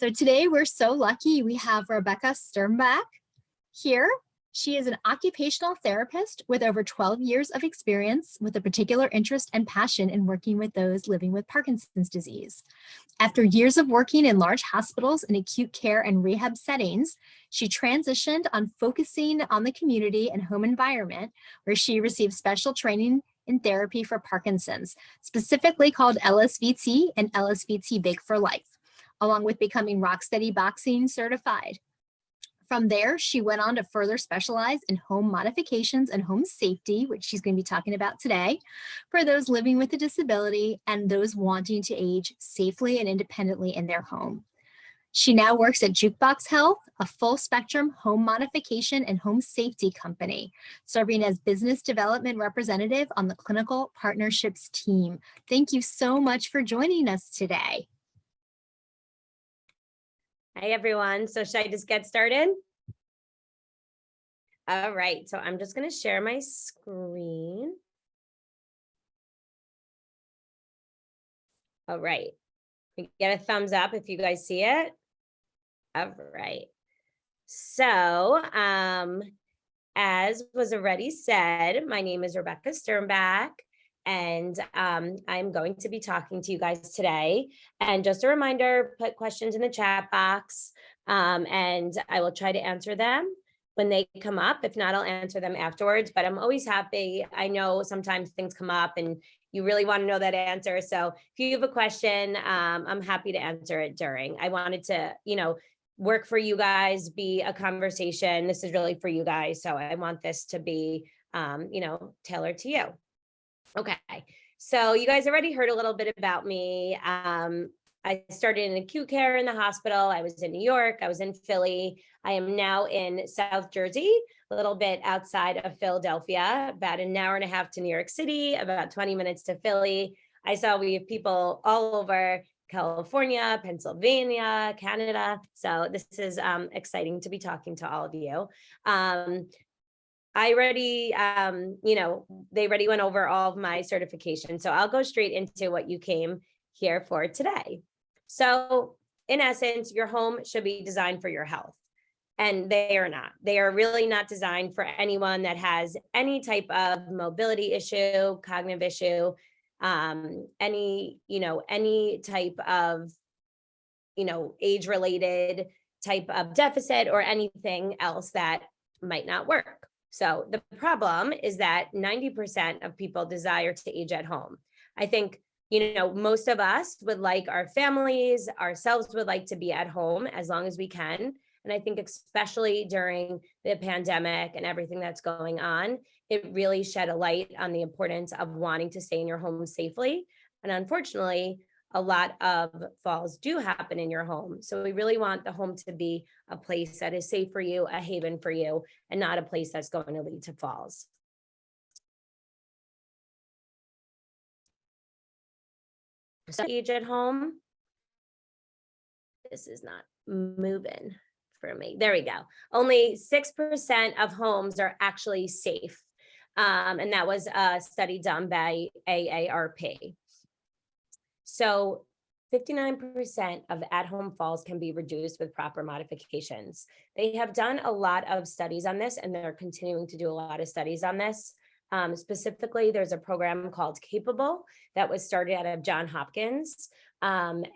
So today we're so lucky we have Rebecca Sternbach here. She is an occupational therapist with over 12 years of experience with a particular interest and passion in working with those living with Parkinson's disease. After years of working in large hospitals in acute care and rehab settings, she transitioned on focusing on the community and home environment, where she received special training in therapy for Parkinson's, specifically called LSVT and LSVT Big for Life, along with becoming Rocksteady Boxing certified. From there, she went on to further specialize in home modifications and home safety, which she's going to be talking about today, for those living with a disability and those wanting to age safely and independently in their home. She now works at Jukebox Health, a full spectrum home modification and home safety company, serving as business development representative on the clinical partnerships team. Thank you so much for joining us today. Hi, everyone. So should I just get started? All right. So I'm just going to share my screen. All right. Get a thumbs up if you guys see it. All right. So as was already said, my name is Rebecca Sternbach. And I'm going to be talking to you guys today. And just a reminder, put questions in the chat box and I will try to answer them when they come up. If not, I'll answer them afterwards, but I'm always happy. I know sometimes things come up and you really want to know that answer. So if you have a question, I'm happy to answer it during. I wanted to, work for you guys, be a conversation. This is really for you guys. So I want this to be, tailored to you. Okay, so you guys already heard a little bit about me. I started in acute care in the hospital. I was in New York. I was in Philly. I am now in South Jersey, a little bit outside of Philadelphia, about an hour and a half to New York City, about 20 minutes to Philly. I saw we have people all over California, Pennsylvania, Canada. So this is exciting to be talking to all of you. I already, they already went over all of my certifications. So I'll go straight into what you came here for today. So in essence, your home should be designed for your health. And they are not. They are really not designed for anyone that has any type of mobility issue, cognitive issue, any type of, age-related type of deficit or anything else that might not work. So the problem is that 90% of people desire to age at home. I think, most of us would like our families, ourselves would like to be at home as long as we can. And I think especially during the pandemic and everything that's going on, it really shed a light on the importance of wanting to stay in your home safely. And unfortunately, a lot of falls do happen in your home. So we really want the home to be a place that is safe for you, a haven for you, and not a place that's going to lead to falls. So age at home. This is not moving for me. There we go. Only 6% of homes are actually safe. And that was a study done by AARP. So 59% of at-home falls can be reduced with proper modifications. They have done a lot of studies on this, and they're continuing to do a lot of studies on this. Specifically, there's a program called Capable that was started out of Johns Hopkins, and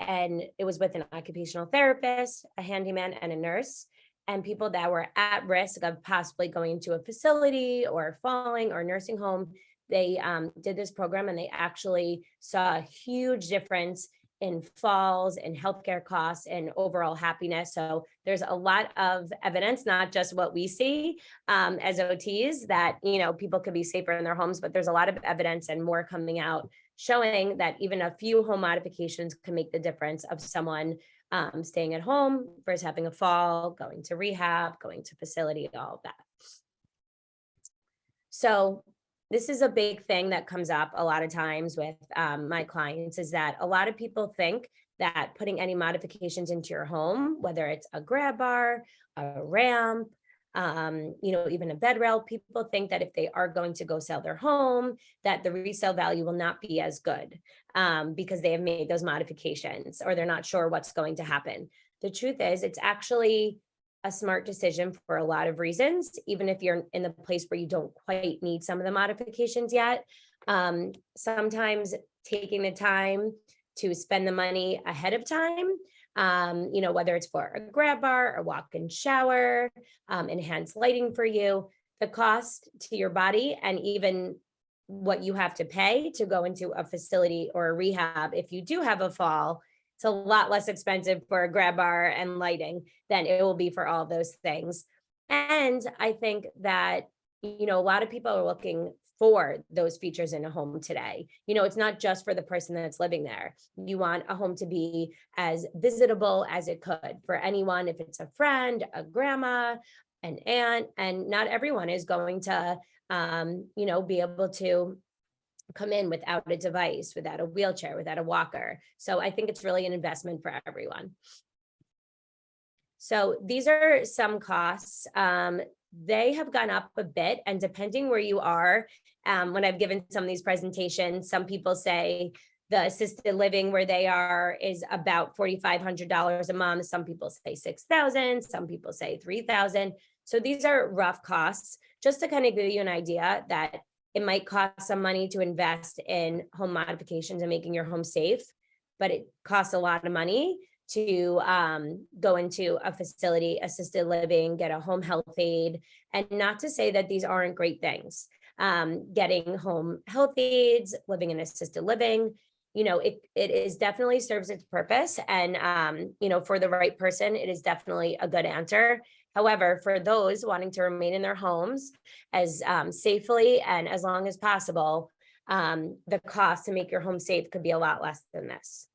it was with an occupational therapist, a handyman, and a nurse, and people that were at risk of possibly going to a facility or falling or nursing home. They did this program and they actually saw a huge difference in falls and healthcare costs and overall happiness. So there's a lot of evidence, not just what we see as OTs, that people could be safer in their homes, but there's a lot of evidence and more coming out showing that even a few home modifications can make the difference of someone staying at home versus having a fall, going to rehab, going to facility, all of that. So this is a big thing that comes up a lot of times with my clients, is that a lot of people think that putting any modifications into your home, whether it's a grab bar, a ramp, even a bed rail, people think that if they are going to go sell their home, that the resale value will not be as good because they have made those modifications or they're not sure what's going to happen. the truth is it's actually a smart decision for a lot of reasons, even if you're in the place where you don't quite need some of the modifications yet. Sometimes taking the time to spend the money ahead of time, whether it's for a grab bar, a walk-in shower, enhanced lighting for you, the cost to your body, and even what you have to pay to go into a facility or a rehab if you do have a fall, it's a lot less expensive for a grab bar and lighting than it will be for all those things. And I think that, a lot of people are looking for those features in a home today. It's not just for the person that's living there. You want a home to be as visitable as it could for anyone, if it's a friend, a grandma, an aunt, and not everyone is going to, be able to come in without a device, without a wheelchair, without a walker. So I think it's really an investment for everyone. So these are some costs. They have gone up a bit, and depending where you are, when I've given some of these presentations, some people say the assisted living where they are is about $4,500 a month. Some people say $6,000, some people say $3,000. So these are rough costs, just to kind of give you an idea that it might cost some money to invest in home modifications and making your home safe, but it costs a lot of money to go into a facility, assisted living, get a home health aid. And not to say that these aren't great things. Getting home health aids, living in assisted living, it is definitely serves its purpose. And, for the right person, it is definitely a good answer. However, for those wanting to remain in their homes as safely and as long as possible, the cost to make your home safe could be a lot less than this.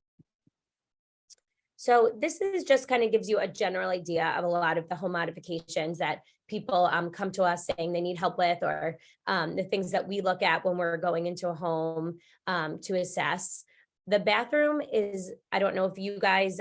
So this is just kind of gives you a general idea of a lot of the home modifications that people come to us saying they need help with, or the things that we look at when we're going into a home to assess. The bathroom is, I don't know if you guys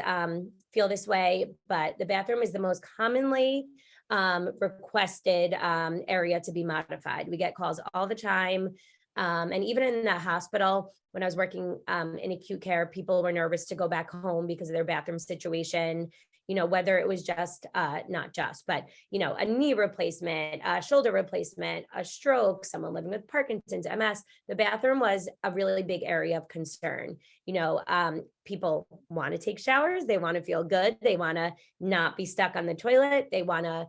feel this way, but the bathroom is the most commonly requested area to be modified. We get calls all the time. And even in the hospital, when I was working in acute care, people were nervous to go back home because of their bathroom situation, whether it was just, not just, but, a knee replacement, a shoulder replacement, a stroke, someone living with Parkinson's, MS, the bathroom was a really big area of concern. People want to take showers. They want to feel good. They want to not be stuck on the toilet. They want to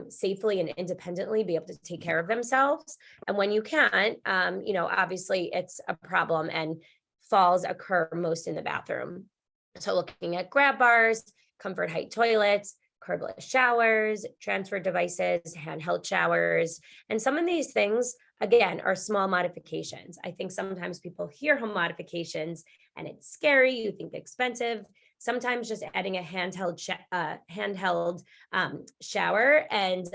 safely and independently be able to take care of themselves. And when you can't, obviously it's a problem, and falls occur most in the bathroom. So looking at grab bars, comfort height toilets, curbless showers, transfer devices, handheld showers. And some of these things, again, are small modifications. I think sometimes people hear home modifications and it's scary, you think expensive. Sometimes just adding a handheld shower and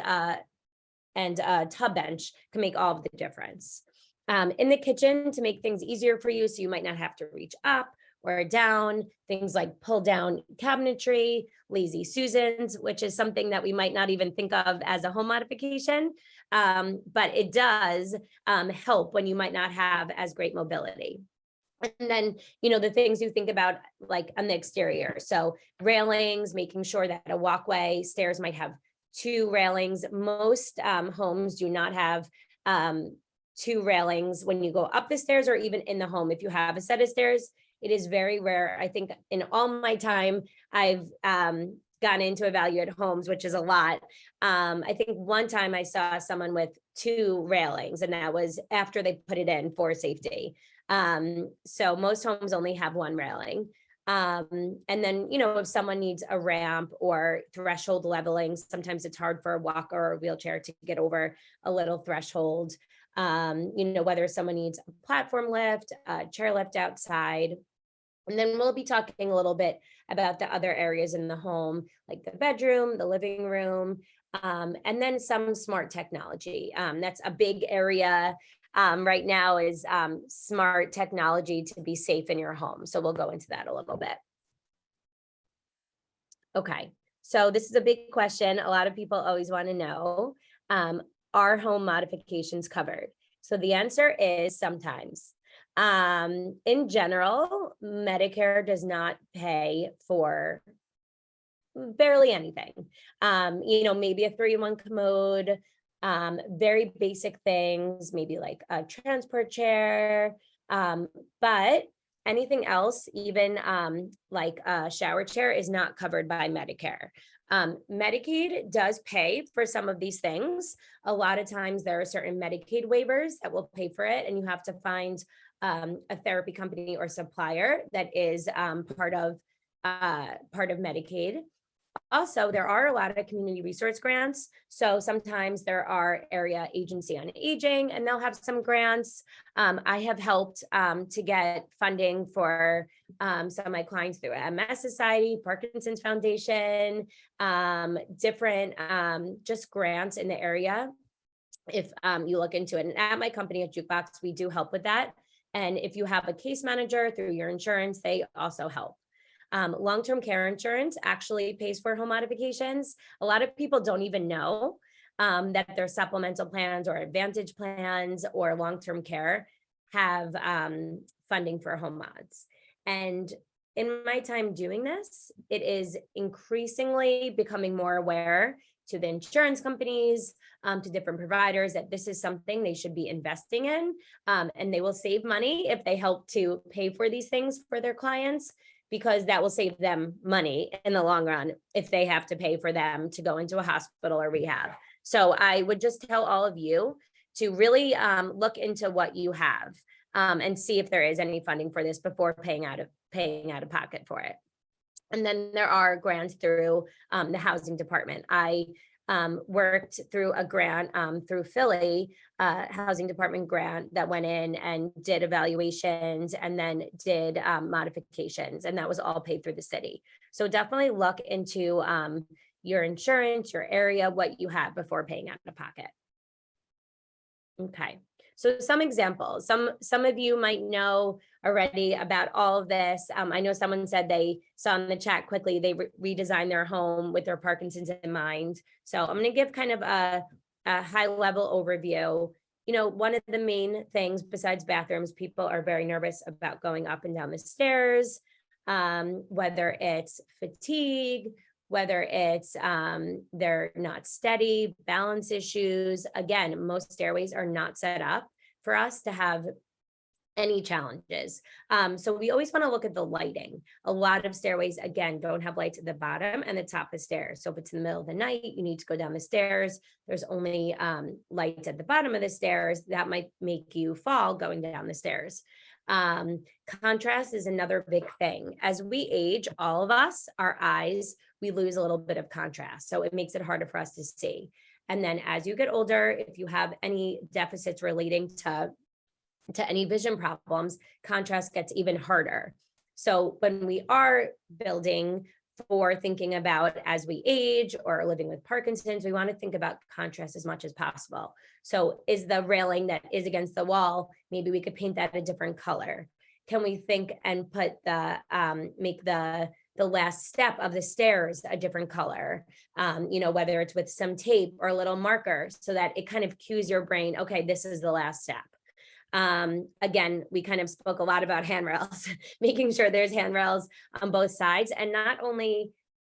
a tub bench can make all of the difference. In the kitchen, to make things easier for you, so you might not have to reach up or down, things like pull down cabinetry, lazy Susans, which is something that we might not even think of as a home modification, but it does help when you might not have as great mobility. And then, the things you think about like on the exterior. So railings, making sure that a walkway, stairs might have 2 railings. Most homes do not have 2 railings when you go up the stairs or even in the home. If you have a set of stairs, it is very rare. I think in all my time, I've gone in to evaluate homes, which is a lot. I think one time I saw someone with 2 railings, and that was after they put it in for safety. So most homes only have 1 railing. And then, if someone needs a ramp or threshold leveling, sometimes it's hard for a walker or a wheelchair to get over a little threshold. Whether someone needs a platform lift, a chair lift outside. And then we'll be talking a little bit about the other areas in the home, like the bedroom, the living room, and then some smart technology. That's a big area right now, is smart technology to be safe in your home. So we'll go into that a little bit. Okay, so this is a big question. A lot of people always want to know, are home modifications covered? So the answer is sometimes. In general, Medicare does not pay for barely anything. Maybe a 3-in-1 commode, very basic things, maybe like a transport chair, but anything else, even like a shower chair, is not covered by Medicare. Medicaid does pay for some of these things. A lot of times there are certain Medicaid waivers that will pay for it, and you have to find a therapy company or supplier that is part of Medicaid. Also, there are a lot of community resource grants. So sometimes there are area agency on aging, and they'll have some grants. I have helped to get funding for some of my clients through MS Society, Parkinson's Foundation, different just grants in the area. If you look into it, and at my company at Jukebox, we do help with that. And if you have a case manager through your insurance, they also help. Long-term care insurance actually pays for home modifications. A lot of people don't even know that their supplemental plans or advantage plans or long-term care have funding for home mods. And in my time doing this, it is increasingly becoming more aware to the insurance companies, to different providers, that this is something they should be investing in, and they will save money if they help to pay for these things for their clients, because that will save them money in the long run if they have to pay for them to go into a hospital or rehab. So I would just tell all of you to really look into what you have and see if there is any funding for this before paying out of pocket for it. And then there are grants through the housing department. I worked through a grant through Philly, housing department grant that went in and did evaluations and then did modifications, and that was all paid through the city. So definitely look into your insurance, your area, what you have before paying out of pocket. Okay. So some examples, some of you might know already about all of this. I know someone said they saw in the chat quickly, they redesigned their home with their Parkinson's in mind. So I'm going to give kind of a high level overview. One of the main things besides bathrooms, people are very nervous about going up and down the stairs, whether it's fatigue, whether it's they're not steady, balance issues. Again, most stairways are not set up for us to have any challenges. So we always want to look at the lighting. A lot of stairways, again, don't have lights at the bottom and the top of the stairs. So if it's in the middle of the night, you need to go down the stairs, there's only lights at the bottom of the stairs, that might make you fall going down the stairs. Contrast is another big thing. As we age, all of us, our eyes, we lose a little bit of contrast. So it makes it harder for us to see. And then as you get older, if you have any deficits relating to any vision problems, contrast gets even harder. So when we are building for thinking about as we age or living with Parkinson's, we want to think about contrast as much as possible. So is the railing that is against the wall, maybe we could paint that a different color. Can we think and put make the last step of the stairs a different color, whether it's with some tape or a little marker, so that it kind of cues your brain, okay, this is the last step. Again, we kind of spoke a lot about handrails, making sure there's handrails on both sides, and not only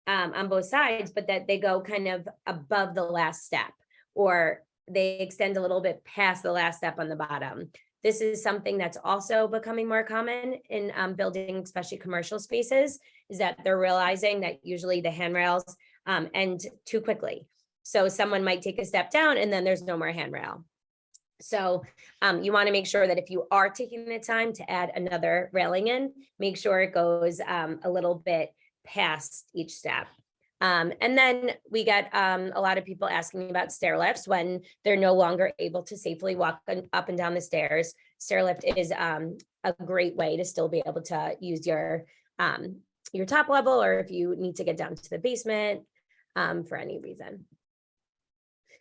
on both sides, but that they go kind of above the last step, or they extend a little bit past the last step on the bottom. This is something that's also becoming more common in building, especially commercial spaces, is that they're realizing that usually the handrails end too quickly. So someone might take a step down and then there's no more handrail. So you want to make sure that if you are taking the time to add another railing in, make sure it goes a little bit past each step. And then we get a lot of people asking about stair lifts when they're no longer able to safely walk up and down the stairs. Stair lift is a great way to still be able to use your top level, or if you need to get down to the basement for any reason.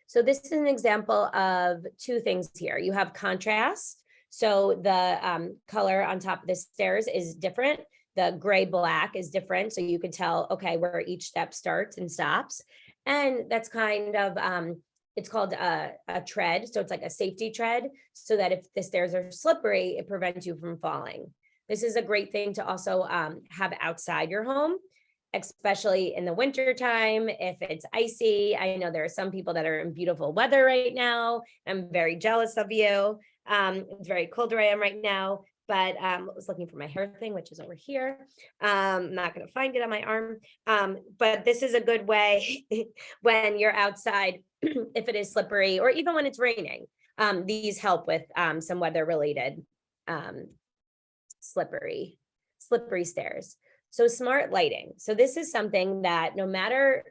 So this is an example of two things here. You have contrast. So the color on top of the stairs is different. The gray black is different. So you can tell, okay, where each step starts and stops. And that's kind of, it's called a tread. So it's like a safety tread, so that if the stairs are slippery, it prevents you from falling. This is a great thing to also have outside your home. especially in the winter time, if it's icy. I know there are some people that are in beautiful weather right now. I'm very jealous of you. It's very cold where I am right now, but I was looking for my hair thing, which is over here. I'm not going to find it on my arm. But this is a good way when you're outside, if it is slippery, or even when it's raining. These help with some weather related slippery stairs. So smart lighting. So this is something that no matter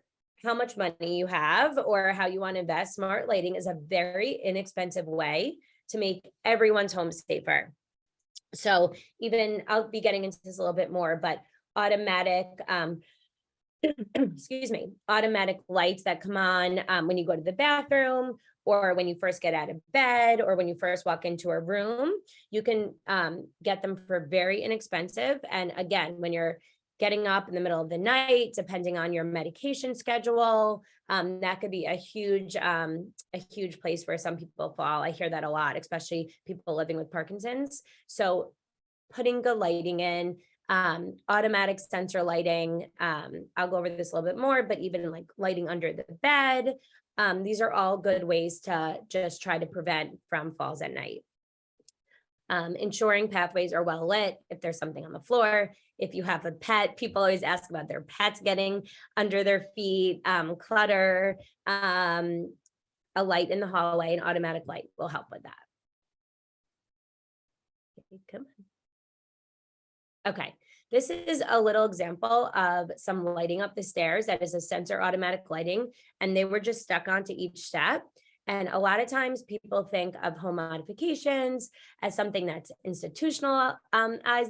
how much money you have or how you want to invest, smart lighting is a very inexpensive way to make everyone's home safer. So even I'll be getting into this a little bit more, but automatic, excuse me, automatic lights that come on when you go to the bathroom, or when you first get out of bed, or when you first walk into a room. You can get them for very inexpensive. And again, when you're getting up in the middle of the night, depending on your medication schedule, that could be a huge place where some people fall. I hear that a lot, especially people living with Parkinson's. So putting good lighting in, automatic sensor lighting. I'll go over this a little bit more, but even like lighting under the bed. These are all good ways to just try to prevent from falls at night. Ensuring pathways are well lit. If there's something on the floor, if you have a pet, people always ask about their pets getting under their feet, clutter, a light in the hallway, an automatic light will help with that. Come on. Okay, this is a little example of some lighting up the stairs. That is a sensor automatic lighting, and they were just stuck onto each step. And a lot of times people think of home modifications as something that's institutionalized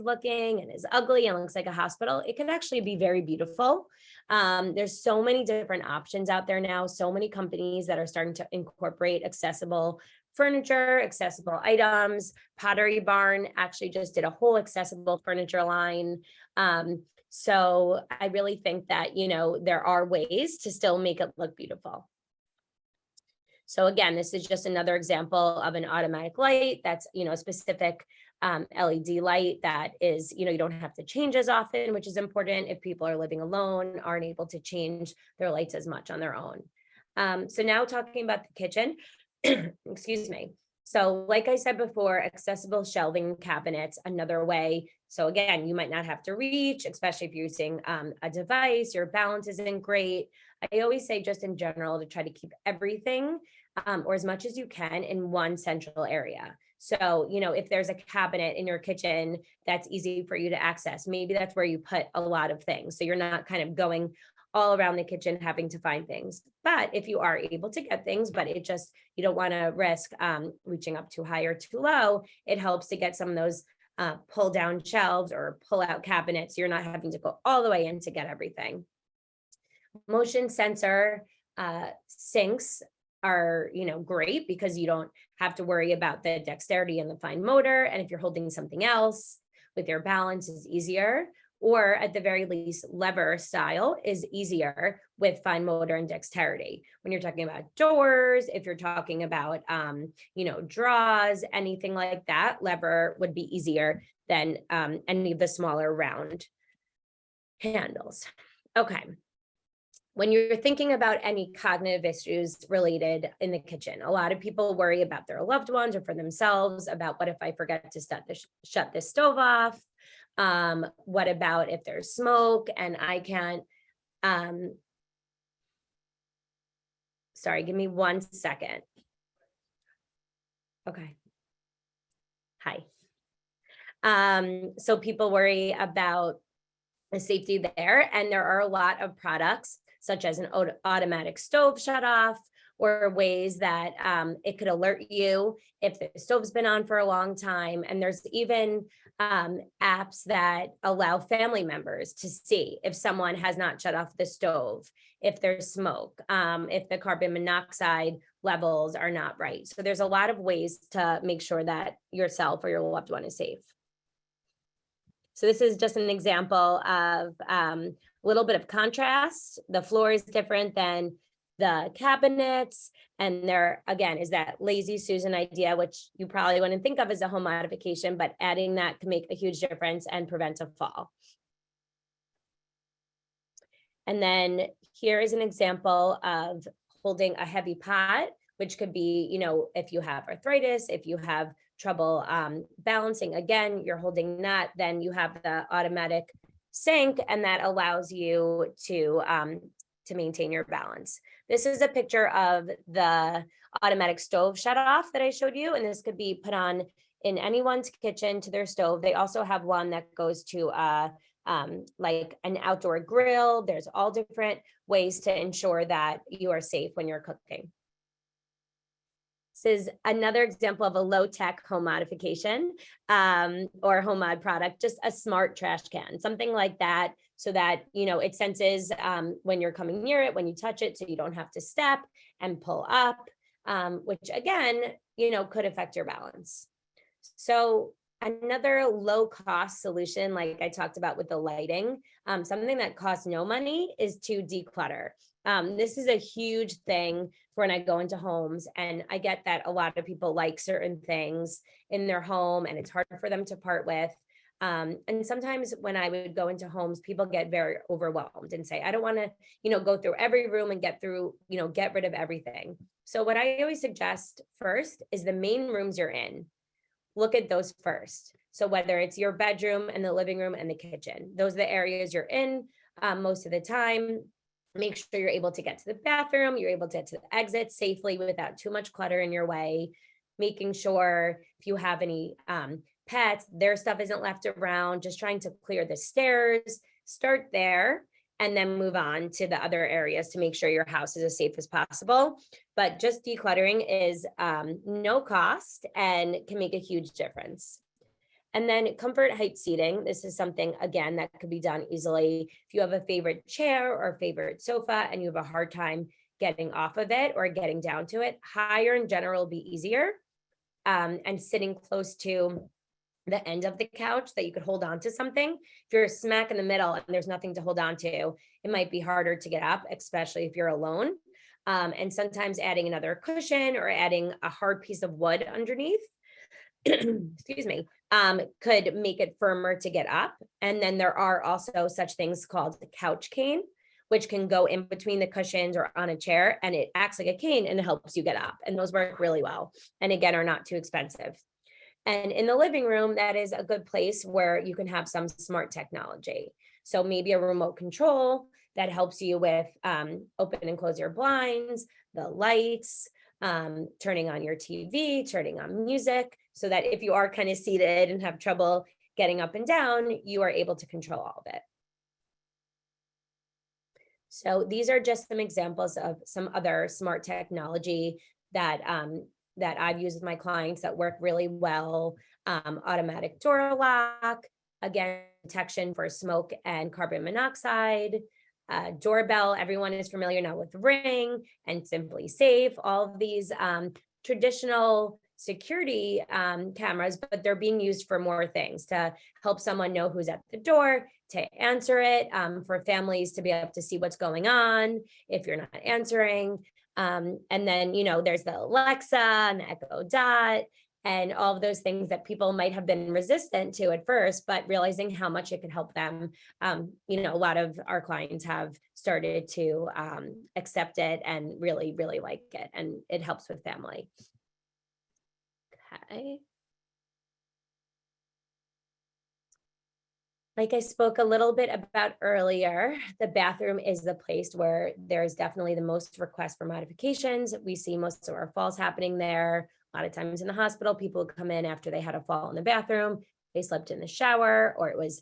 looking and is ugly and looks like a hospital. It can actually be very beautiful. There's so many different options out there now, so many companies that are starting to incorporate accessible furniture, accessible items. Pottery Barn actually just did a whole accessible furniture line. So I really think that, you know, there are ways to still make it look beautiful. So again, this is just another example of an automatic light that's, you know, a specific LED light that is, you know, you don't have to change as often, which is important if people are living alone, aren't able to change their lights as much on their own. So now talking about the kitchen, excuse me. So like I said before, accessible shelving cabinets, another way. So again, you might not have to reach, especially if you're using a device, your balance isn't great. I always say just in general to try to keep everything or as much as you can in one central area. So, you know, if there's a cabinet in your kitchen that's easy for you to access, maybe that's where you put a lot of things. So you're not kind of going all around the kitchen having to find things. But if you are able to get things, but it just, you don't want to risk reaching up too high or too low, it helps to get some of those pull down shelves or pull out cabinets. You're not having to go all the way in to get everything. Motion sensor sinks are, you know, great because you don't have to worry about the dexterity and the fine motor. And if you're holding something else with your balance is easier, or at the very least, lever style is easier with fine motor and dexterity. When you're talking about doors, if you're talking about, you know, draws, anything like that, lever would be easier than any of the smaller round handles. Okay. When you're thinking about any cognitive issues related in the kitchen, a lot of people worry about their loved ones or for themselves about what if I forget to shut the stove off? What about if there's smoke and I can't, sorry, give me 1 second. Okay. Hi. So people worry about the safety there, and there are a lot of products such as an automatic stove shut off, or ways that it could alert you if the stove's been on for a long time. And there's even apps that allow family members to see if someone has not shut off the stove, if there's smoke, if the carbon monoxide levels are not right. So there's a lot of ways to make sure that yourself or your loved one is safe. So this is just an example of a little bit of contrast. The floor is different than the cabinets. And there, again, is that lazy Susan idea, which you probably wouldn't think of as a home modification, but adding that can make a huge difference and prevent a fall. And then here is an example of holding a heavy pot, which could be, if you have arthritis, if you have trouble balancing, again, you're holding that, then you have the automatic sink, and that allows you to maintain your balance. This is a picture of the automatic stove shut off that I showed you, and this could be put on in anyone's kitchen to their stove. They also have one that goes to like an outdoor grill. There's all different ways to ensure that you are safe when you're cooking. This is another example of a low-tech home modification or home mod product, just a smart trash can, something like that, so that, it senses when you're coming near it, when you touch it, so you don't have to step and pull up, which again, could affect your balance. So another low-cost solution, like I talked about with the lighting, something that costs no money, is to declutter. This is a huge thing for when I go into homes, and I get that a lot of people like certain things in their home and it's hard for them to part with. And sometimes when I would go into homes, people get very overwhelmed and say, I don't want to, go through every room and get rid of everything. So what I always suggest first is the main rooms you're in. Look at those first. So whether it's your bedroom and the living room and the kitchen, those are the areas you're in most of the time. Make sure you're able to get to the bathroom, you're able to get to the exit safely without too much clutter in your way. Making sure if you have any pets, their stuff isn't left around, just trying to clear the stairs, start there, and then move on to the other areas to make sure your house is as safe as possible. But just decluttering is no cost and can make a huge difference. And then comfort height seating. This is something, again, that could be done easily. If you have a favorite chair or favorite sofa and you have a hard time getting off of it or getting down to it, higher in general will be easier. And sitting close to the end of the couch that you could hold on to something. If you're smack in the middle and there's nothing to hold on to, it might be harder to get up, especially if you're alone. And sometimes adding another cushion or adding a hard piece of wood underneath, excuse me, could make it firmer to get up. And then there are also such things called the couch cane, which can go in between the cushions or on a chair, and it acts like a cane and it helps you get up. And those work really well. And again, are not too expensive. And in the living room, that is a good place where you can have some smart technology. So maybe a remote control that helps you with open and close your blinds, the lights, turning on your TV, turning on music, so that if you are kind of seated and have trouble getting up and down, you are able to control all of it. So these are just some examples of some other smart technology that I've used with my clients that work really well. Automatic door lock, again, detection for smoke and carbon monoxide, doorbell. Everyone is familiar now with Ring and Simply Safe, all of these traditional security cameras, but they're being used for more things, to help someone know who's at the door, to answer it, for families to be able to see what's going on if you're not answering. And then, there's the Alexa and the Echo Dot and all of those things that people might have been resistant to at first, but realizing how much it could help them. A lot of our clients have started to accept it and really, really like it, and it helps with family. Okay. Like I spoke a little bit about earlier, the bathroom is the place where there's definitely the most requests for modifications. We see most of our falls happening there. A lot of times in the hospital, people come in after they had a fall in the bathroom. They slept in the shower, or it was,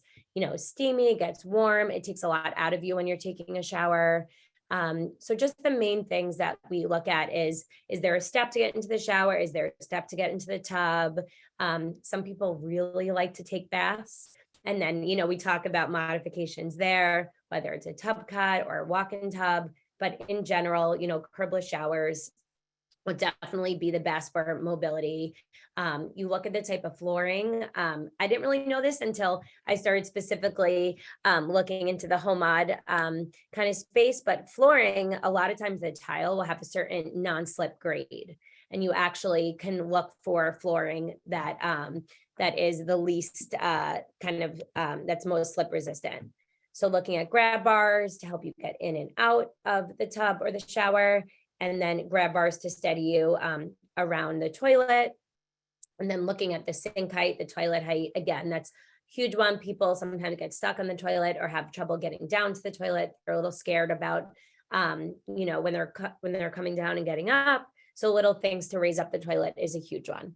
steamy, it gets warm. It takes a lot out of you when you're taking a shower. So just the main things that we look at is there a step to get into the shower? Is there a step to get into the tub? Some people really like to take baths. And then, we talk about modifications there, whether it's a tub cut or a walk-in tub, but in general, curbless showers would definitely be the best for mobility. You look at the type of flooring. I didn't really know this until I started specifically looking into the home mod kind of space, but flooring, a lot of times the tile will have a certain non-slip grade. And you actually can look for flooring that is the least that's most slip resistant. So looking at grab bars to help you get in and out of the tub or the shower, and then grab bars to steady you around the toilet. And then looking at the sink height, the toilet height, again, that's a huge one. People sometimes get stuck on the toilet or have trouble getting down to the toilet. They're a little scared about, when they're coming down and getting up. So little things to raise up the toilet is a huge one.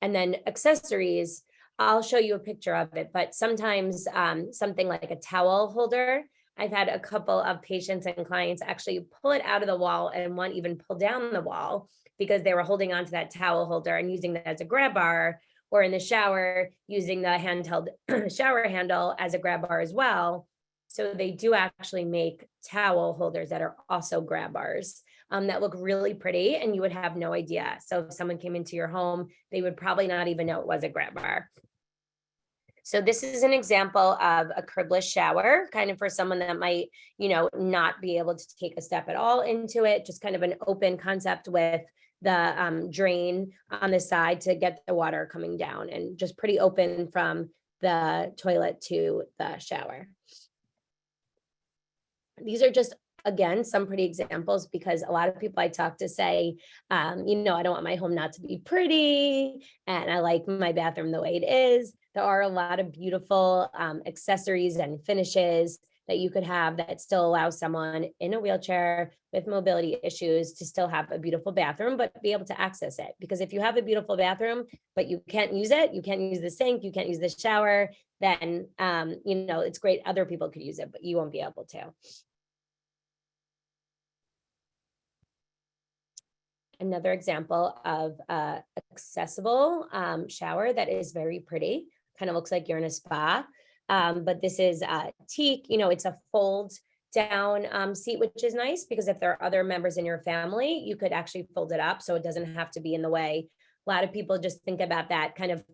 And then accessories, I'll show you a picture of it, but sometimes something like a towel holder. I've had a couple of patients and clients actually pull it out of the wall, and one even pull down the wall because they were holding on to that towel holder and using that as a grab bar, or in the shower, using the handheld shower handle as a grab bar as well. So they do actually make towel holders that are also grab bars that look really pretty, and you would have no idea. So if someone came into your home, they would probably not even know it was a grab bar. So this is an example of a curbless shower, kind of for someone that might, not be able to take a step at all into it, just kind of an open concept with the drain on the side to get the water coming down, and just pretty open from the toilet to the shower. These are just, again, some pretty examples, because a lot of people I talk to say, I don't want my home not to be pretty, and I like my bathroom the way it is. There are a lot of beautiful accessories and finishes that you could have that still allow someone in a wheelchair with mobility issues to still have a beautiful bathroom, but be able to access it. Because if you have a beautiful bathroom, but you can't use it, you can't use the sink, you can't use the shower, then, it's great. Other people could use it, but you won't be able to. Another example of accessible shower that is very pretty, kind of looks like you're in a spa. But this is teak, it's a fold down seat, which is nice because if there are other members in your family, you could actually fold it up so it doesn't have to be in the way. A lot of people just think about that kind of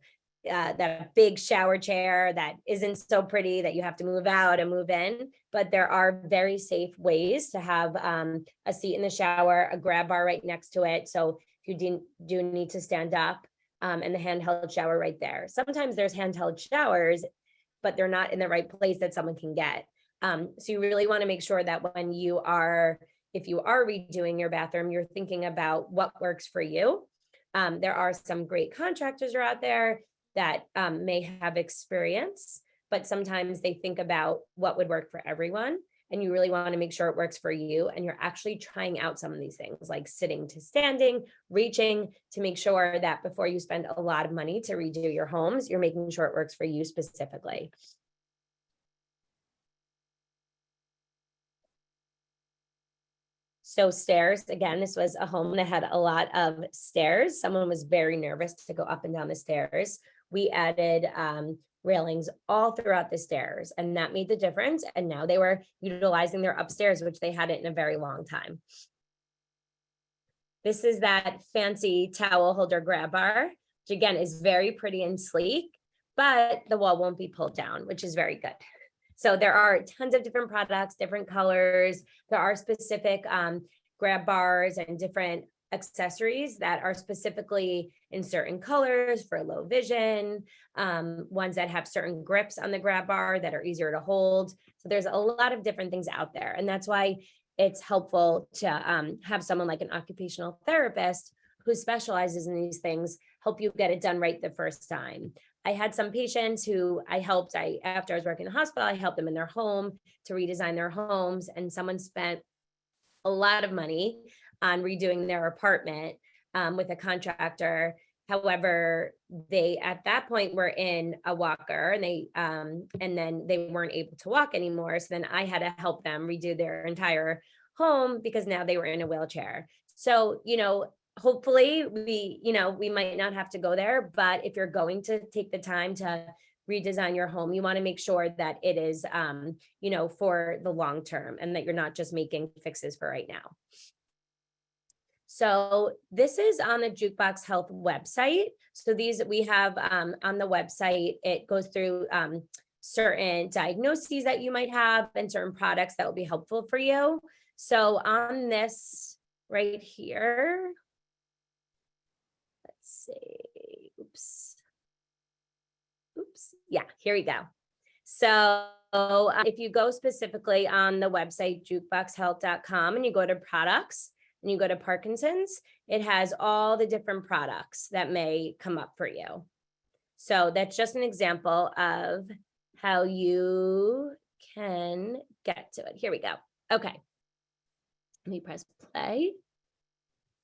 that big shower chair that isn't so pretty that you have to move out and move in, but there are very safe ways to have a seat in the shower, a grab bar right next to it. So if you do need to stand up, and the handheld shower right there. Sometimes there's handheld showers, but they're not in the right place that someone can get. So you really want to make sure that if you are redoing your bathroom, you're thinking about what works for you. There are some great contractors out there that may have experience, but sometimes they think about what would work for everyone. And you really want to make sure it works for you. And you're actually trying out some of these things like sitting to standing, reaching, to make sure that before you spend a lot of money to redo your homes, you're making sure it works for you specifically. So stairs, again, this was a home that had a lot of stairs. Someone was very nervous to go up and down the stairs. We added railings all throughout the stairs, and that made the difference. And now they were utilizing their upstairs, which they hadn't in a very long time. This is that fancy towel holder grab bar, which again is very pretty and sleek, but the wall won't be pulled down, which is very good. So there are tons of different products, different colors. There are specific grab bars and different accessories that are specifically in certain colors for low vision, ones that have certain grips on the grab bar that are easier to hold. So there's a lot of different things out there. And that's why it's helpful to have someone like an occupational therapist who specializes in these things help you get it done right the first time. I had some patients who after I was working in the hospital, I helped them in their home to redesign their homes, and someone spent a lot of money on redoing their apartment with a contractor. However, they at that point were in a walker, and then they weren't able to walk anymore. So then I had to help them redo their entire home because now they were in a wheelchair. So, hopefully we might not have to go there, but if you're going to take the time to redesign your home, you want to make sure that it is, for the long term, and that you're not just making fixes for right now. So this is on the Jukebox Health website. So these we have on the website, it goes through certain diagnoses that you might have and certain products that will be helpful for you. So on this right here, let's see, oops. Yeah, here we go. So if you go specifically on the website, jukeboxhealth.com, and you go to products and you go to Parkinson's, it has all the different products that may come up for you. So that's just an example of how you can get to it. Here we go. Okay. Let me press play.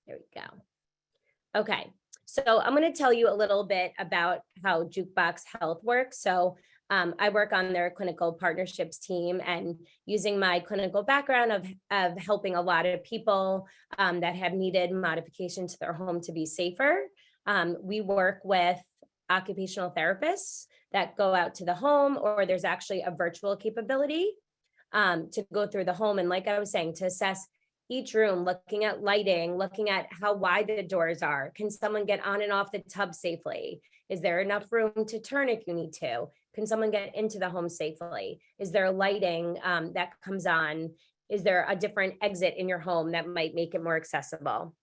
There we go. Okay. So I'm going to tell you a little bit about how Jukebox Health works. So I work on their clinical partnerships team, and using my clinical background of helping a lot of people that have needed modification to their home to be safer. We work with occupational therapists that go out to the home, or there's actually a virtual capability to go through the home. And like I was saying, to assess each room, looking at lighting, looking at how wide the doors are. Can someone get on and off the tub safely? Is there enough room to turn if you need to? Can someone get into the home safely? Is there lighting that comes on? Is there a different exit in your home that might make it more accessible?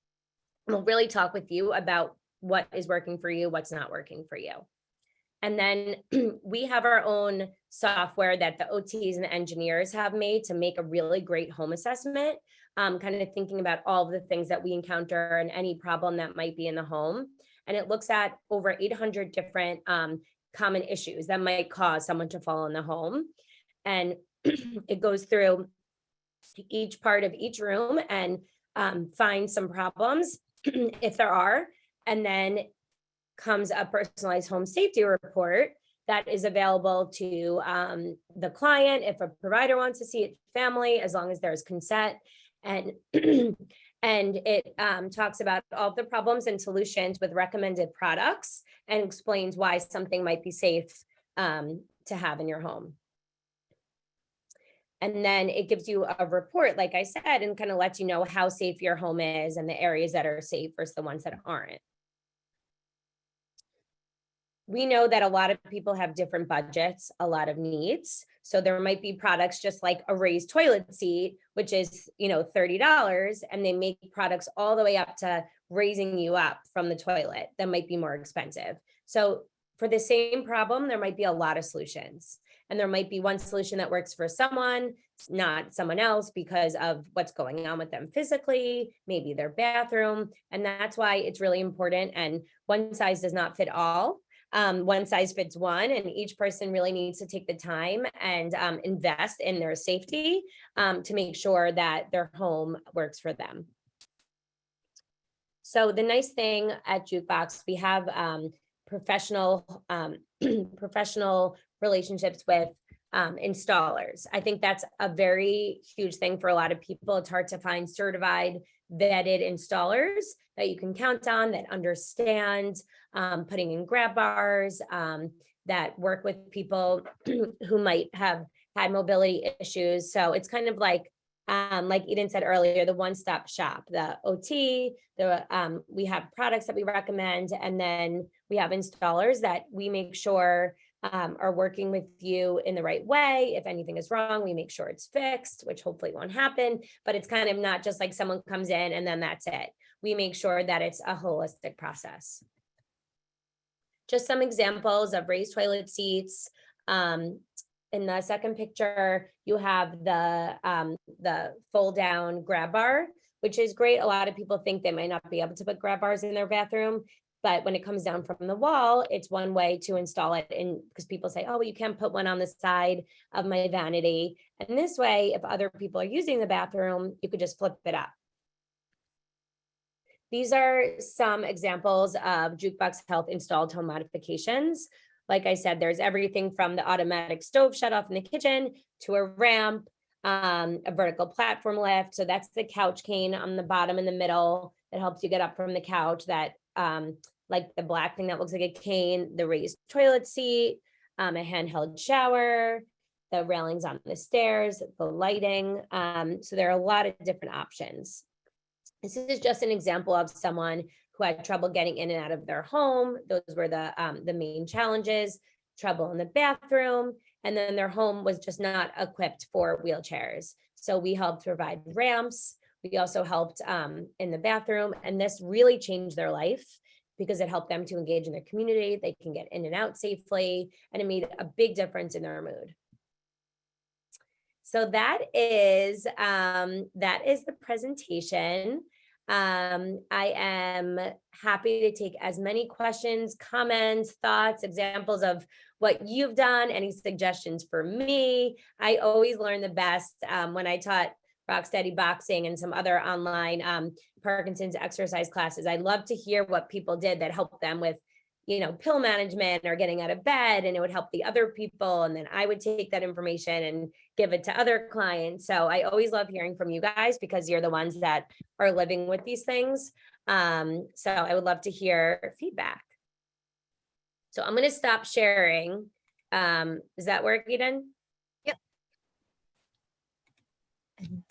We'll really talk with you about what is working for you, what's not working for you. And then we have our own software that the OTs and the engineers have made to make a really great home assessment, kind of thinking about all of the things that we encounter and any problem that might be in the home. And it looks at over 800 different common issues that might cause someone to fall in the home. And it goes through each part of each room and finds some problems if there are, and then comes a personalized home safety report that is available to the client if a provider wants to see it, family, as long as there's consent. And and it talks about all the problems and solutions with recommended products, and explains why something might be safe to have in your home. And then it gives you a report, like I said, and kind of lets you know how safe your home is and the areas that are safe versus the ones that aren't. We know that a lot of people have different budgets, a lot of needs. So there might be products just like a raised toilet seat, which is, $30, and they make products all the way up to raising you up from the toilet that might be more expensive. So for the same problem, there might be a lot of solutions. And there might be one solution that works for someone, not someone else, because of what's going on with them physically, maybe their bathroom. And that's why it's really important. And one size does not fit all. One size fits one, and each person really needs to take the time and invest in their safety to make sure that their home works for them. So the nice thing at Jukebox, we have professional relationships with installers. I think that's a very huge thing for a lot of people. It's hard to find certified, vetted installers that you can count on, that understand putting in grab bars, that work with people who might have had mobility issues. So it's kind of like Eden said earlier, the one-stop shop, the OT, we have products that we recommend, and then we have installers that we make sure are working with you in the right way. If anything is wrong, we make sure it's fixed, which hopefully won't happen, but it's kind of not just like someone comes in and then that's it. We make sure that it's a holistic process. Just some examples of raised toilet seats. In the second picture, you have the fold down grab bar, which is great. A lot of people think they might not be able to put grab bars in their bathroom, but when it comes down from the wall, it's one way to install it. And because people say, oh, well, you can't put one on the side of my vanity. And this way, if other people are using the bathroom, you could just flip it up. These are some examples of Jukebox Health installed home modifications. Like I said, there's everything from the automatic stove shut off in the kitchen to a ramp, a vertical platform lift. So that's the couch cane on the bottom in the middle that helps you get up from the couch, that like the black thing that looks like a cane, the raised toilet seat, a handheld shower, the railings on the stairs, the lighting. So there are a lot of different options. This is just an example of someone who had trouble getting in and out of their home. Those were the main challenges, trouble in the bathroom, and then their home was just not equipped for wheelchairs. So we helped provide ramps. We also helped in the bathroom, and this really changed their life. because it helped them to engage in their community. They can get in and out safely, and it made a big difference in their mood. So that is the presentation. I am happy to take as many questions, comments, thoughts, examples of what you've done, any suggestions for me. I always learn the best when I taught Rocksteady Boxing and some other online Parkinson's exercise classes. I love to hear what people did that helped them with, pill management or getting out of bed, and it would help the other people. And then I would take that information and give it to other clients. So I always love hearing from you guys because you're the ones that are living with these things. So I would love to hear feedback. So I'm going to stop sharing. Does that work, Eden? Yep. And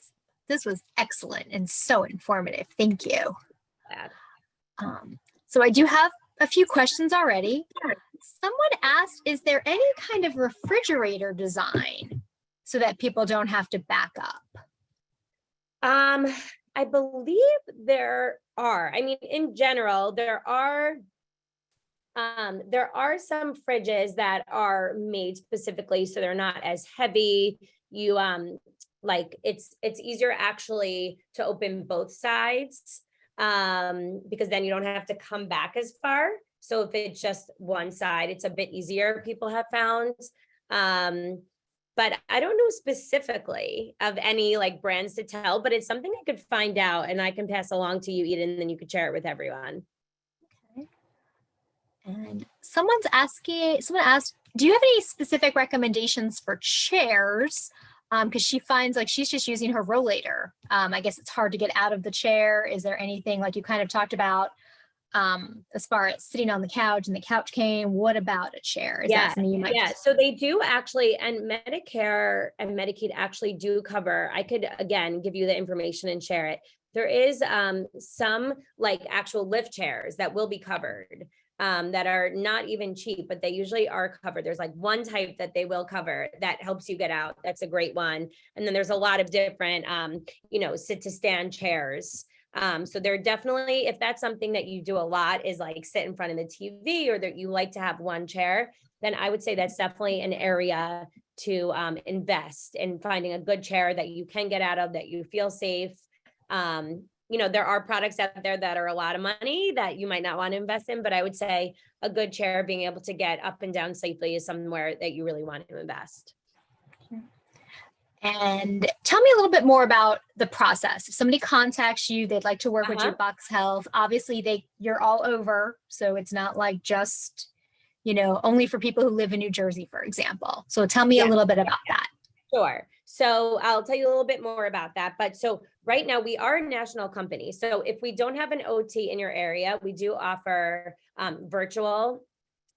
this was excellent and so informative. Thank you. So I do have a few questions already. Someone asked, is there any kind of refrigerator design so that people don't have to back up? I believe there are. I mean, in general, there are some fridges that are made specifically so they're not as heavy. You like it's easier actually to open both sides because then you don't have to come back as far. So if it's just one side, it's a bit easier, people have found. But I don't know specifically of any like brands to tell, but it's something I could find out and I can pass along to you, Eden, and then you could share it with everyone. Okay. And someone asked, do you have any specific recommendations for chairs? Because she finds like she's just using her rollator. I guess it's hard to get out of the chair. Is there anything like you kind of talked about as far as sitting on the couch and the couch cane? What about a chair? Is that something you might? Yeah, so they do actually, and Medicare and Medicaid actually do cover. I could again give you the information and share it. There is some like actual lift chairs that will be covered that are not even cheap, but they usually are covered. There's like one type that they will cover that helps you get out. That's a great one. And then there's a lot of different, sit to stand chairs. So they're definitely, if that's something that you do a lot is like sit in front of the TV or that you like to have one chair, then I would say that's definitely an area to invest in finding a good chair that you can get out of, that you feel safe. There are products out there that are a lot of money that you might not want to invest in, but I would say a good chair, being able to get up and down safely is somewhere that you really want to invest. And tell me a little bit more about the process. If somebody contacts you, they'd like to work with your Bucks Health. Obviously, you're all over, so it's not like just, only for people who live in New Jersey, for example. So tell me a little bit about that. Sure. So I'll tell you a little bit more about that. But so right now we are a national company. So if we don't have an OT in your area, we do offer virtual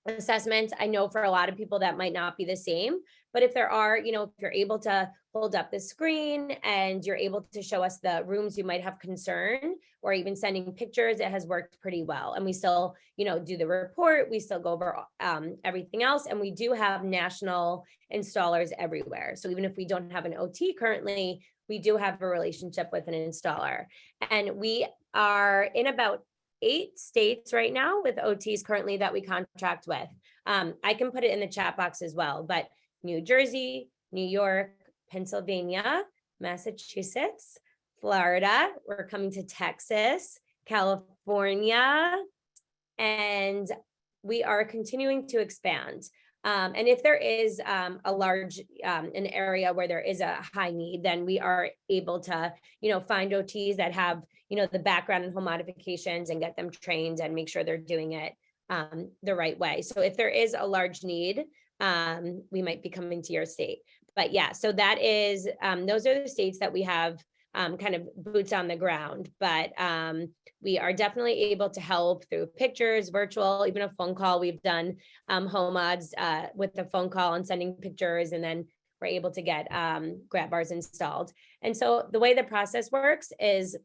assessments. I know for a lot of people that might not be the same, but if there are, if you're able to hold up the screen and you're able to show us the rooms you might have concern or even sending pictures, it has worked pretty well. And we still, do the report. We still go over everything else. And we do have national installers everywhere. So even if we don't have an OT currently, we do have a relationship with an installer. And we are in about 8 states right now with OTs currently that we contract with. I can put it in the chat box as well, but New Jersey, New York, Pennsylvania, Massachusetts, Florida, we're coming to Texas, California, and we are continuing to expand. And if there is a large, an area where there is a high need, then we are able to, find OTs that have, the background in home modifications and get them trained and make sure they're doing it the right way. So if there is a large need, we might be coming to your state. But yeah, so that is, those are the states that we have kind of boots on the ground, but we are definitely able to help through pictures, virtual, even a phone call. We've done home mods with the phone call and sending pictures, and then we're able to get grab bars installed. And so the way the process works is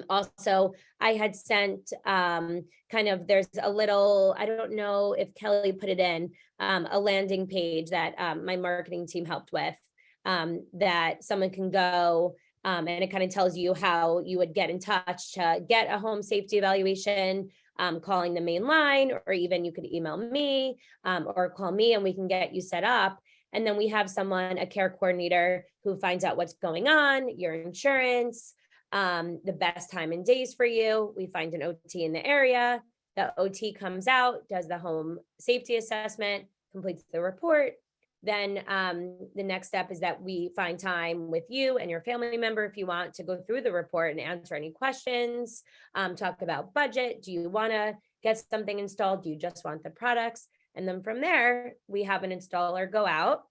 also I had sent kind of, there's a little, I don't know if Kelly put it in, a landing page that my marketing team helped with, that someone can go and it kind of tells you how you would get in touch to get a home safety evaluation, calling the main line, or even you could email me or call me and we can get you set up. And then we have someone, a care coordinator, who finds out what's going on, your insurance, the best time and days for you. We find an OT in the area. The OT comes out, does the home safety assessment, completes the report. Then the next step is that we find time with you and your family member if you want to go through the report and answer any questions, talk about budget. Do you want to get something installed? Do you just want the products? And then from there, we have an installer go out,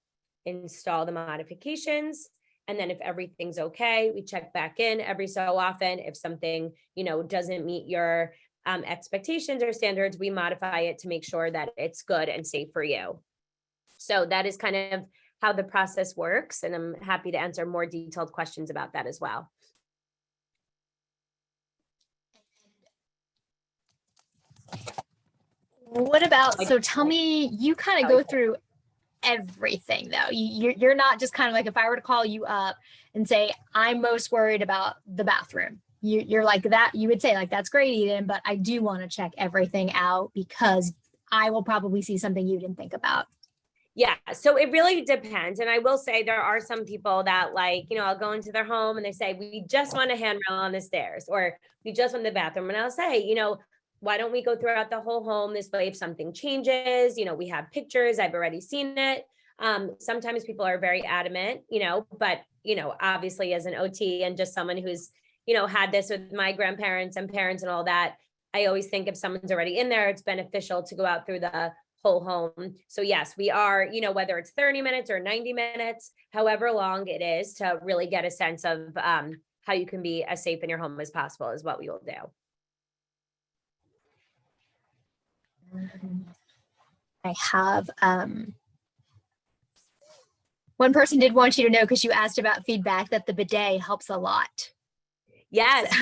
install the modifications. And then if everything's okay, we check back in every so often. If something, doesn't meet your expectations or standards, we modify it to make sure that it's good and safe for you. So that is kind of how the process works. And I'm happy to answer more detailed questions about that as well. What about, so tell me, you kind of go through everything though. You're not just kind of like, if I were to call you up and say, I'm most worried about the bathroom. You're like that, you would say like, that's great, Eden, but I do want to check everything out because I will probably see something you didn't think about. Yeah, so it really depends. And I will say there are some people that like, I'll go into their home and they say, we just want a handrail on the stairs, or we just want the bathroom. And I'll say, why don't we go throughout the whole home? This way, if something changes, we have pictures, I've already seen it. Sometimes people are very adamant, but, obviously as an OT and just someone who's, had this with my grandparents and parents and all that, I always think if someone's already in there, it's beneficial to go out through the whole home. So yes, we are, whether it's 30 minutes or 90 minutes, however long it is, to really get a sense of how you can be as safe in your home as possible is what we will do. I have, one person did want you to know, because you asked about feedback, that the bidet helps a lot. Yes,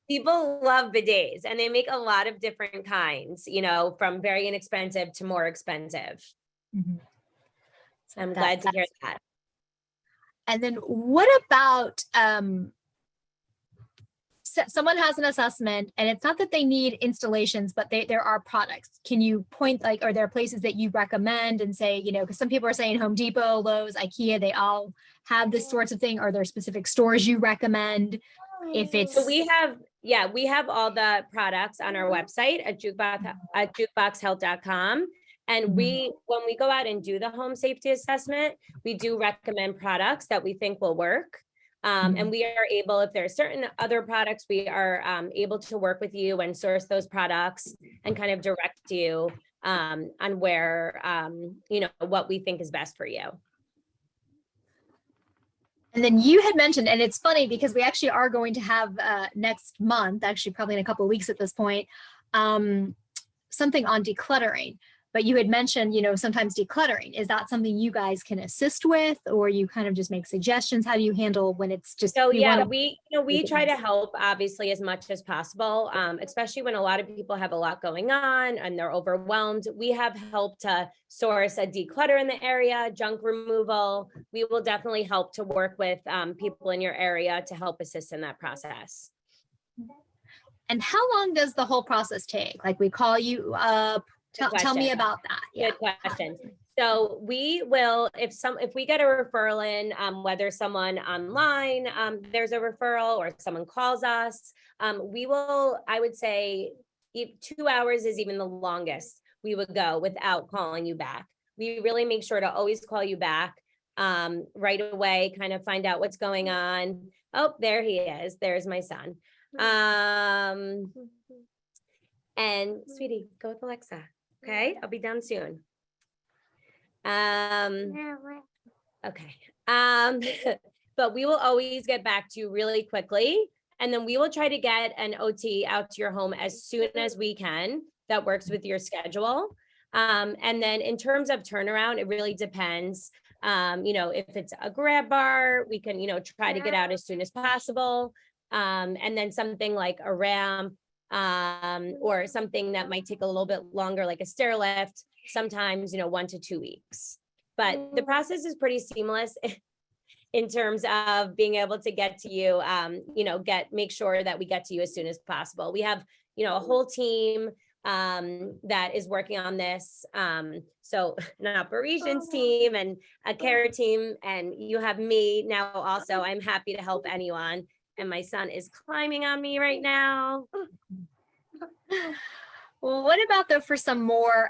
people love bidets, and they make a lot of different kinds, from very inexpensive to more expensive. Mm-hmm. So I'm glad to hear that. And then what about, someone has an assessment and it's not that they need installations, but there are products. Can you point, like, are there places that you recommend and say, because some people are saying Home Depot, Lowe's, IKEA, they all have this sorts of thing. Are there specific stores you recommend? If it's, so we have all the products on our website at jukeboxhealth.com. And when we go out and do the home safety assessment, we do recommend products that we think will work. And we are able, if there are certain other products, we are able to work with you and source those products and kind of direct you on where, what we think is best for you. And then you had mentioned, and it's funny because we actually are going to have next month, actually probably in a couple of weeks at this point, something on decluttering. But you had mentioned, sometimes decluttering. Is that something you guys can assist with, or you kind of just make suggestions? How do you handle when it's just? So yeah, we try to help obviously as much as possible, especially when a lot of people have a lot going on and they're overwhelmed. We have helped to source a declutter in the area, junk removal. We will definitely help to work with people in your area to help assist in that process. And how long does the whole process take? Like, we call you up. Tell me about that. Yeah. Good question. So we will, if we get a referral in, whether someone online, there's a referral, or someone calls us, we will, I would say 2 hours is even the longest we would go without calling you back. We really make sure to always call you back right away, kind of find out what's going on. Oh, there he is. There's my son. And sweetie, go with Alexa. Okay, I'll be down soon. Okay. But we will always get back to you really quickly. And then we will try to get an OT out to your home as soon as we can that works with your schedule. And then in terms of turnaround, it really depends. If it's a grab bar, we can, try to get out as soon as possible. And then something like a ramp, or something that might take a little bit longer, like a stair lift, sometimes, 1 to 2 weeks. But the process is pretty seamless in terms of being able to get to you, make sure that we get to you as soon as possible. We have, a whole team that is working on this. So an operations team and a care team, and you have me now also. I'm happy to help anyone. And my son is climbing on me right now. Well, what about though for some more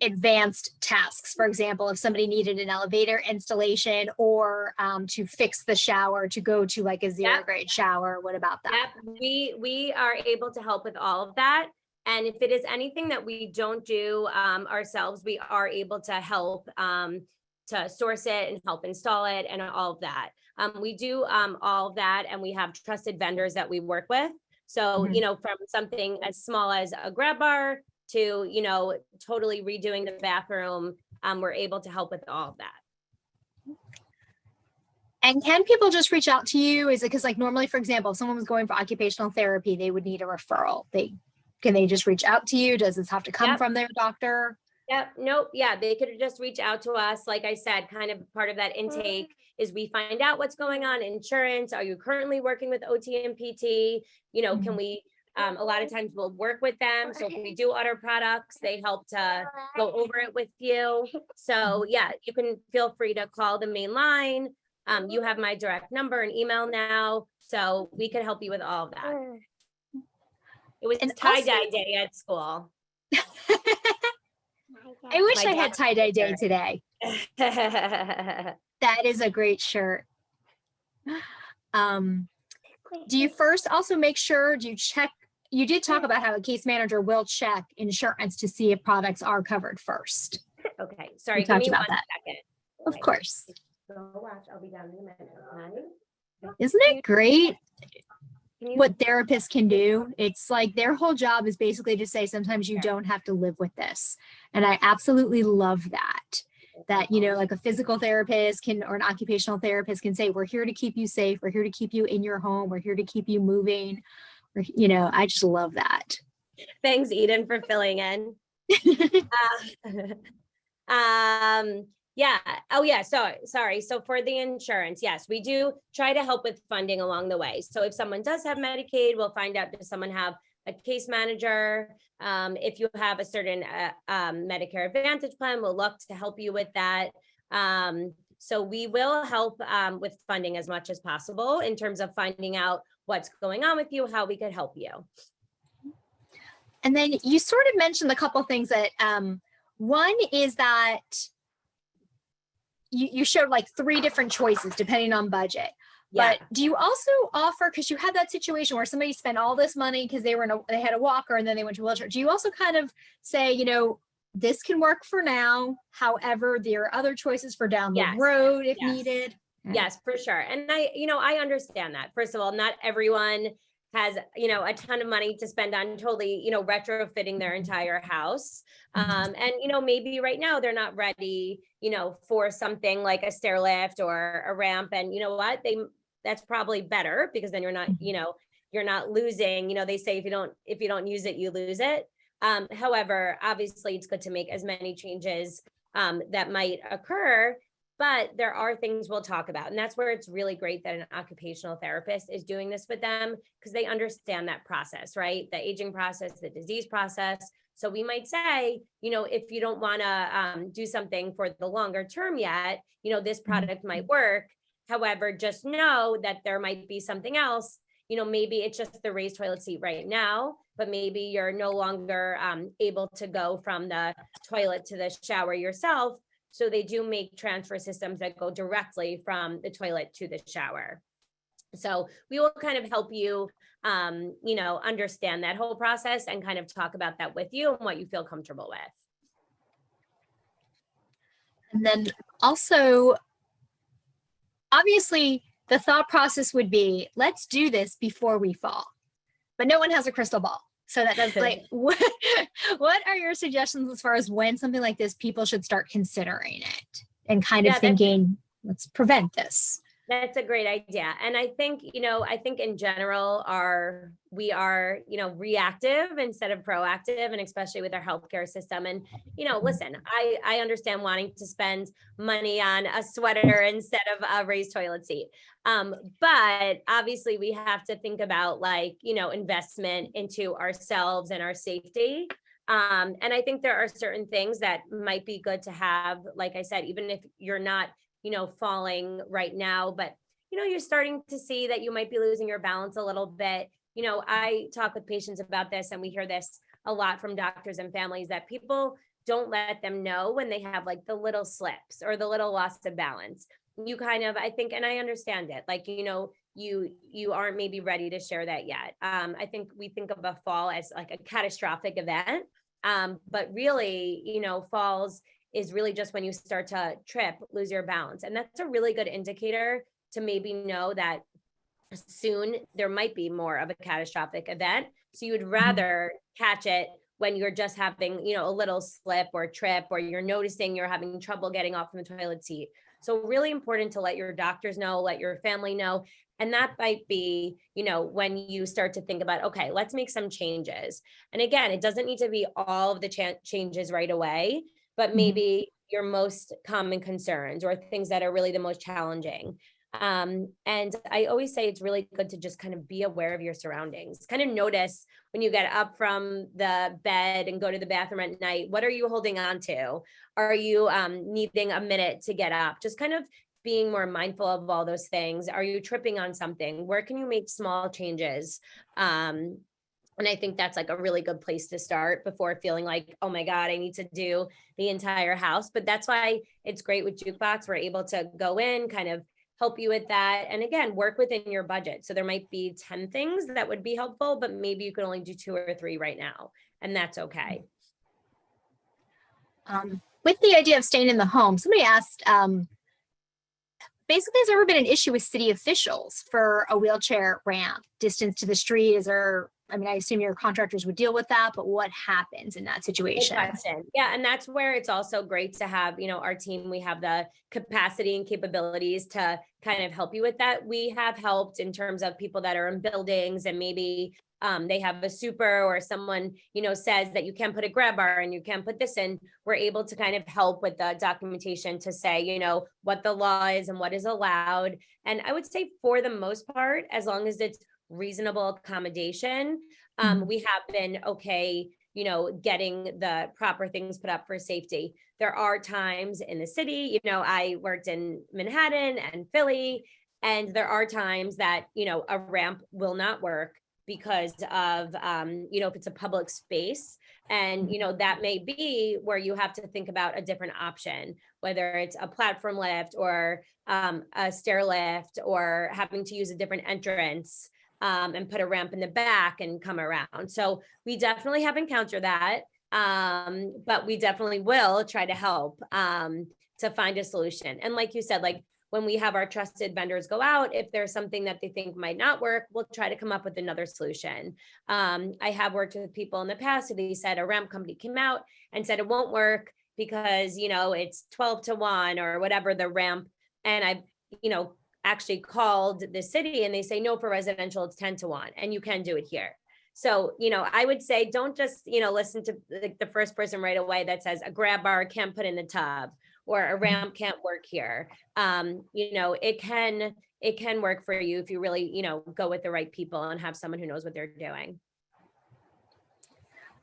advanced tasks? For example, if somebody needed an elevator installation or to fix the shower, to go to like a zero grade shower, what about that? Yep, we are able to help with all of that. And if it is anything that we don't do ourselves, we are able to help to source it and help install it and all of that. We do all of that, and we have trusted vendors that we work with. So, from something as small as a grab bar to, totally redoing the bathroom, we're able to help with all of that. And can people just reach out to you? Is it because like normally, for example, if someone was going for occupational therapy, they would need a referral. Can they just reach out to you? Does this have to come from their doctor? Yep. Nope. Yeah. They could just reach out to us. Like I said, kind of part of that intake is we find out what's going on. Insurance. Are you currently working with OT and PT? Can we, a lot of times we'll work with them. So if we do order products, they help to go over it with you. So yeah, you can feel free to call the main line. You have my direct number and email now. So we can help you with all of that. It was tie-dye day at school. I wish I had tie-dye day today. That is a great shirt. Do you first also make sure, do you check, you did talk about how a case manager will check insurance to see if products are covered first. Okay, sorry, give me 1 second. Of course. Go watch, I'll be down in a minute. Isn't it great what therapists can do? It's like their whole job is basically to say sometimes you don't have to live with this. And I absolutely love that. That, like a physical therapist or an occupational therapist can say, we're here to keep you safe. We're here to keep you in your home. We're here to keep you moving. I just love that. Thanks, Eden, for filling in. Yeah. Oh yeah. Sorry. So for the insurance, yes, we do try to help with funding along the way. So if someone does have Medicaid, we'll find out, does someone have a case manager? If you have a certain Medicare Advantage plan, we'll look to help you with that. So we will help with funding as much as possible in terms of finding out what's going on with you, how we could help you. And then you sort of mentioned a couple of things that one is that you showed like 3 different choices depending on budget. But do you also offer, because you had that situation where somebody spent all this money because they had a walker and then they went to a wheelchair. Do you also kind of say, this can work for now. However, there are other choices for down the road if needed. Yes, for sure. And I understand that. First of all, not everyone has, a ton of money to spend on totally, retrofitting their entire house. And, maybe right now they're not ready, for something like a stair lift or a ramp. And you know what, that's probably better, because then you're not, you're not losing, they say if you don't use it, you lose it. However, obviously it's good to make as many changes that might occur, but there are things we'll talk about. And that's where it's really great that an occupational therapist is doing this with them, because they understand that process, right? The aging process, the disease process. So we might say, if you don't want to do something for the longer term yet, this product might work. However, just know that there might be something else. Maybe it's just the raised toilet seat right now, but maybe you're no longer able to go from the toilet to the shower yourself. So they do make transfer systems that go directly from the toilet to the shower. So we will kind of help you, understand that whole process and kind of talk about that with you and what you feel comfortable with. And then also, obviously, the thought process would be, let's do this before we fall. But no one has a crystal ball. So that's like, what are your suggestions as far as when something like this, people should start considering it and kind of thinking, let's prevent this? That's a great idea. And I think, I think in general we are, reactive instead of proactive, and especially with our healthcare system. And, listen, I understand wanting to spend money on a sweater instead of a raised toilet seat. But obviously we have to think about investment into ourselves and our safety. And I think there are certain things that might be good to have, like I said, even if you're not falling right now, but you're starting to see that you might be losing your balance a little bit. I talk with patients about this, and we hear this a lot from doctors and families, that people don't let them know when they have like the little slips or the little loss of balance. You kind of, I think, and I understand it, you aren't maybe ready to share that yet. I think we think of a fall as like a catastrophic event. But really, falls is really just when you start to trip, lose your balance. And that's a really good indicator to maybe know that soon there might be more of a catastrophic event. So you would rather catch it when you're just having, a little slip or trip, or you're noticing you're having trouble getting off from the toilet seat. So really important to let your doctors know, let your family know. And that might be, when you start to think about, okay, let's make some changes. And again, it doesn't need to be all of the changes right away, but maybe your most common concerns or things that are really the most challenging. And I always say it's really good to just kind of be aware of your surroundings, kind of notice when you get up from the bed and go to the bathroom at night, what are you holding on to? Are you needing a minute to get up? Just kind of being more mindful of all those things. Are you tripping on something? Where can you make small changes? And I think that's like a really good place to start before feeling like, oh my God, I need to do the entire house. But that's why it's great with Jukebox. We're able to go in, kind of help you with that. And again, work within your budget. So there might be 10 things that would be helpful, but maybe you can only do 2 or 3 right now. And that's okay. With the idea of staying in the home, somebody asked, basically, has there ever been an issue with city officials for a wheelchair ramp, distance to the street? Is there, I mean, I assume your contractors would deal with that, but what happens in that situation? Good question. Yeah. And that's where it's also great to have, our team, we have the capacity and capabilities to kind of help you with that. We have helped in terms of people that are in buildings and maybe they have a super, or someone, says that you can't put a grab bar and you can't put this in. We're able to kind of help with the documentation to say, what the law is and what is allowed. And I would say for the most part, as long as it's reasonable accommodation, we have been okay, getting the proper things put up for safety. There are times in the city, I worked in Manhattan and Philly, and there are times that, a ramp will not work because of, if it's a public space. And, that may be where you have to think about a different option, whether it's a platform lift or a stair lift, or having to use a different entrance and put a ramp in the back and come around. So we definitely have encountered that, but we definitely will try to help to find a solution. And like you said, like when we have our trusted vendors go out, if there's something that they think might not work, we'll try to come up with another solution. I have worked with people in the past who they said a ramp company came out and said it won't work because, it's 12 to 1 or whatever the ramp. And I've, actually called the city and they say, no, for residential, it's 10 to 1 and you can do it here. So, I would say, don't just, listen to the first person right away that says a grab bar can't put in the tub or a ramp can't work here. It can work for you if you really, go with the right people and have someone who knows what they're doing.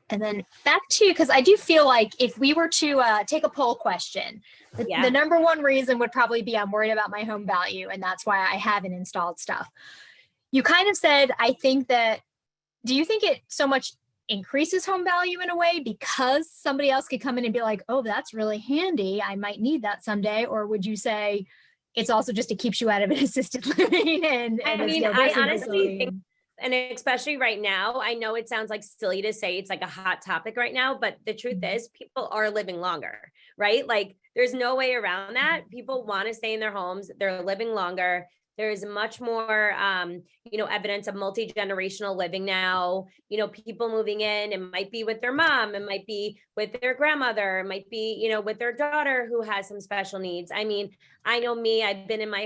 And then back to, because I do feel like if we were to take a poll question, the number one reason would probably be I'm worried about my home value, and that's why I haven't installed stuff. You kind of said, I think that, do you think it so much increases home value in a way because somebody else could come in and be like, oh, that's really handy, I might need that someday? Or would you say it's also just, it keeps you out of an assisted living? And I mean, I honestly think, and especially right now, I know it sounds like silly to say it's like a hot topic right now, but the truth is people are living longer, right? Like there's no way around that. People want to stay in their homes. They're living longer. There is much more, evidence of multi-generational living now. People moving in, it might be with their mom, it might be with their grandmother, it might be, with their daughter who has some special needs. I mean, I know me, I've been in my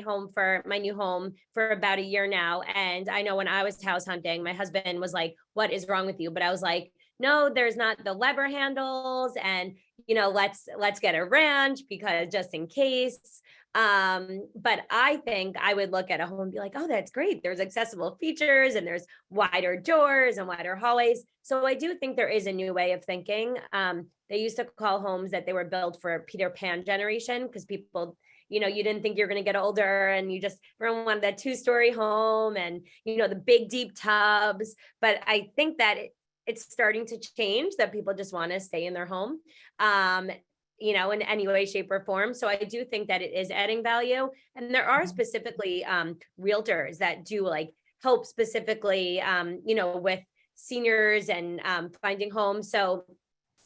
new home for about a year now. And I know when I was house hunting, my husband was like, "What is wrong with you?" But I was like, "No, there's not the lever handles. And, let's get a ranch because just in case." But I think I would look at a home and be like, "Oh, that's great. There's accessible features and there's wider doors and wider hallways." So I do think there is a new way of thinking. They used to call homes that they were built for Peter Pan generation, because people, you didn't think you're going to get older and you just everyone wanted that 2-story home and, the big deep tubs. But I think that it's starting to change, that people just want to stay in their home. In any way, shape, or form. So I do think that it is adding value. And there are specifically realtors that do like help specifically, with seniors and finding homes. So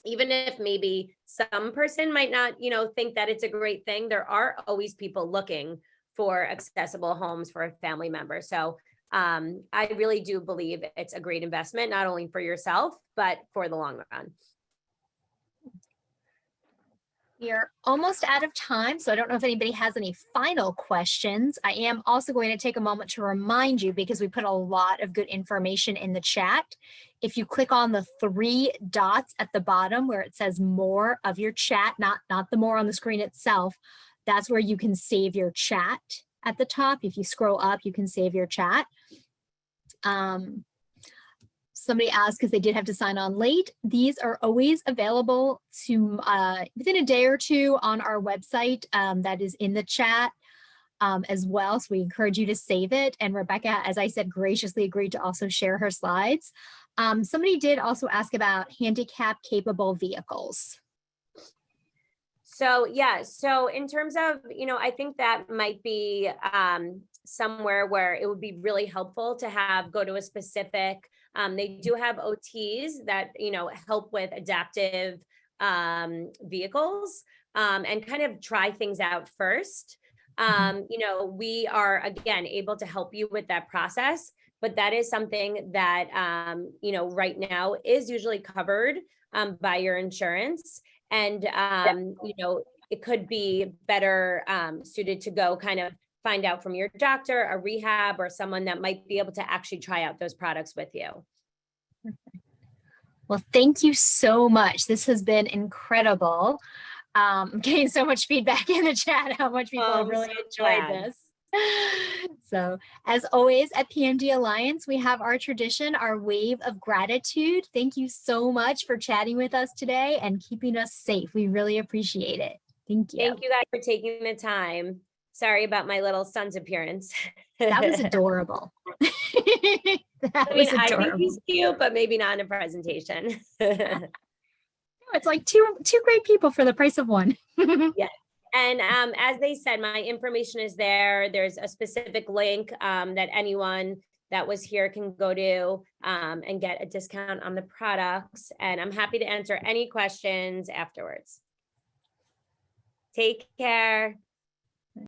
even if maybe some person might not, think that it's a great thing, there are always people looking for accessible homes for a family member. So I really do believe it's a great investment, not only for yourself, but for the long run. We are almost out of time, so I don't know if anybody has any final questions. I am also going to take a moment to remind you, because we put a lot of good information in the chat. If you click on the 3 dots at the bottom where it says more of your chat, not the more on the screen itself, that's where you can save your chat at the top. If you scroll up, you can save your chat. Somebody asked, because they did have to sign on late. These are always available to within a day or two on our website. That is in the chat as well. So we encourage you to save it. And Rebecca, as I said, graciously agreed to also share her slides. Somebody did also ask about handicap capable vehicles. So yeah, so in terms of, I think that might be somewhere where it would be really helpful to go to a specific, they do have OTs that, help with adaptive vehicles and kind of try things out first. We are, again, able to help you with that process, but that is something that, right now is usually covered by your insurance. And, it could be better suited to go kind of find out from your doctor, a rehab, or someone that might be able to actually try out those products with you. Well, thank you so much. This has been incredible. I'm getting so much feedback in the chat, how much people have really enjoyed this. So as always at PMD Alliance, we have our tradition, our wave of gratitude. Thank you so much for chatting with us today and keeping us safe. We really appreciate it. Thank you. Thank you guys for taking the time. Sorry about my little son's appearance. That was adorable. I think he's cute, but maybe not in a presentation. It's like two great people for the price of one. Yeah. And as they said, my information is there. There's a specific link that anyone that was here can go to and get a discount on the products. And I'm happy to answer any questions afterwards. Take care.